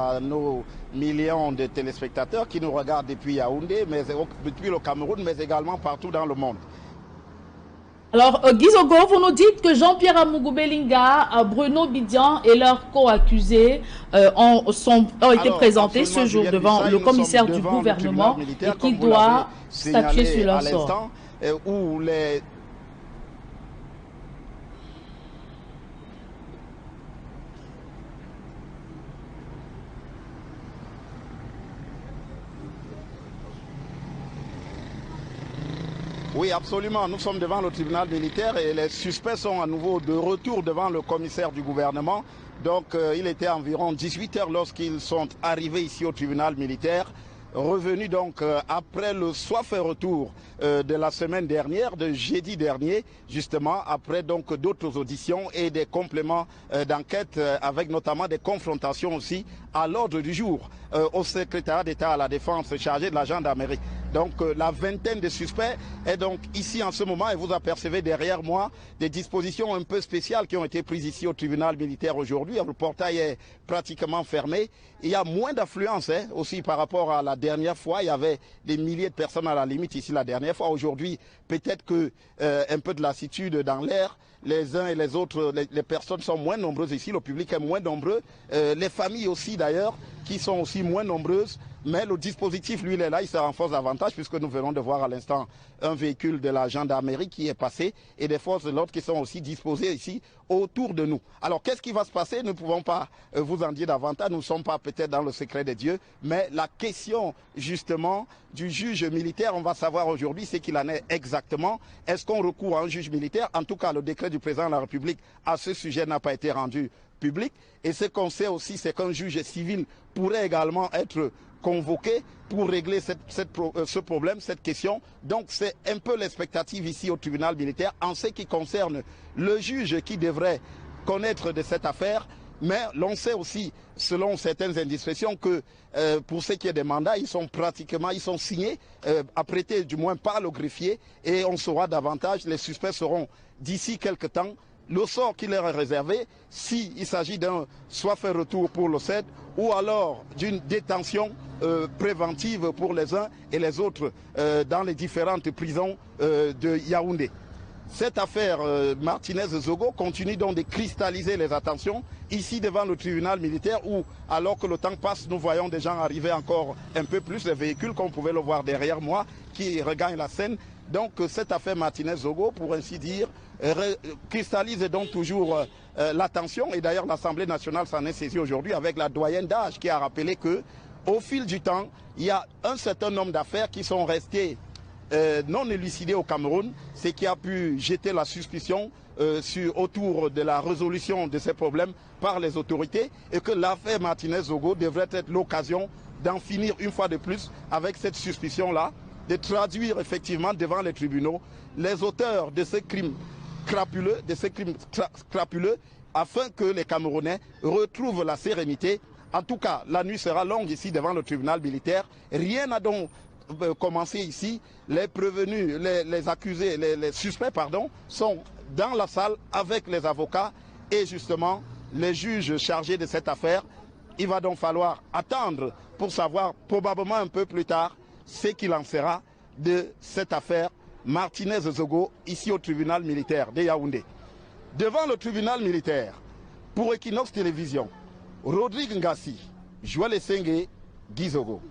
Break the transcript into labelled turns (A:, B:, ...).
A: À nos millions de téléspectateurs qui nous regardent depuis Yaoundé, mais depuis le Cameroun, mais également partout dans le monde.
B: Alors, Gizogo, vous nous dites que Jean-Pierre Amougou Belinga, Bruno Bidian et leurs co-accusés ont été présentés ce jour devant le commissaire du gouvernement et qui doit statuer sur leur sort.
A: Où les... Oui, absolument. Nous sommes devant le tribunal militaire et les suspects sont à nouveau de retour devant le commissaire du gouvernement. Donc, il était environ 18 h lorsqu'ils sont arrivés ici au tribunal militaire. Revenu donc après le fait retour de la semaine dernière, de jeudi dernier, justement, après donc d'autres auditions et des compléments d'enquête avec notamment des confrontations aussi à l'ordre du jour au secrétariat d'État à la Défense chargé de la gendarmerie. Donc la vingtaine de suspects est donc ici en ce moment et vous apercevez derrière moi des dispositions un peu spéciales qui ont été prises ici au tribunal militaire aujourd'hui. Le portail est pratiquement fermé. Il y a moins d'affluence aussi par rapport à la dernière fois. Il y avait des milliers de personnes à la limite ici la dernière fois. Aujourd'hui, peut-être que un peu de lassitude dans l'air. Les uns et les autres, les personnes sont moins nombreuses ici, le public est moins nombreux. Les familles aussi d'ailleurs, qui sont aussi moins nombreuses. Mais le dispositif, lui, il est là, il se renforce davantage puisque nous venons de voir à l'instant un véhicule de la gendarmerie qui est passé et des forces de l'ordre qui sont aussi disposées ici autour de nous. Alors, qu'est-ce qui va se passer? Nous ne pouvons pas vous en dire davantage. Nous ne sommes pas peut-être dans le secret des dieux. Mais la question, justement, du juge militaire, on va savoir aujourd'hui ce qu'il en est exactement. Est-ce qu'on recourt à un juge militaire? En tout cas, le décret du président de la République à ce sujet n'a pas été rendu public. Et ce qu'on sait aussi, c'est qu'un juge civil pourrait également être convoqué pour régler ce problème, cette question. Donc c'est un peu l'expectative ici au tribunal militaire en ce qui concerne le juge qui devrait connaître de cette affaire. Mais l'on sait aussi, selon certaines indiscrétions, que pour ce qui est des mandats, ils sont signés, apprêtés du moins par le greffier, et on saura davantage, les suspects seront d'ici quelques temps le sort qui leur est réservé s'il s'agit d'un fait retour pour le CED ou alors d'une détention préventive pour les uns et les autres dans les différentes prisons de Yaoundé. Cette affaire Martinez-Zogo continue donc de cristalliser les attentions ici devant le tribunal militaire où, alors que le temps passe, nous voyons des gens arriver encore un peu plus, les véhicules, comme vous pouvez le voir derrière moi, qui regagnent la scène. Donc cette affaire Martinez-Zogo, pour ainsi dire, cristallise donc toujours l'attention. Et d'ailleurs, l'Assemblée nationale s'en est saisie aujourd'hui avec la doyenne d'âge qui a rappelé que, au fil du temps, il y a un certain nombre d'affaires qui sont restées non élucidées au Cameroun, ce qui a pu jeter la suspicion autour de la résolution de ces problèmes par les autorités et que l'affaire Martinez-Zogo devrait être l'occasion d'en finir une fois de plus avec cette suspicion-là, de traduire effectivement devant les tribunaux les auteurs de ces crimes crapuleux, afin que les Camerounais retrouvent la sérénité. En tout cas, la nuit sera longue ici devant le tribunal militaire. Rien n'a donc commencé ici. Les prévenus, les accusés, les suspects, pardon, sont dans la salle avec les avocats et justement les juges chargés de cette affaire. Il va donc falloir attendre pour savoir probablement un peu plus tard ce qu'il en sera de cette affaire Martinez-Zogo ici au tribunal militaire de Yaoundé. Devant le tribunal militaire, pour Equinox Télévision, Rodrigue Ngassi, Joël Essengue, Gizogo.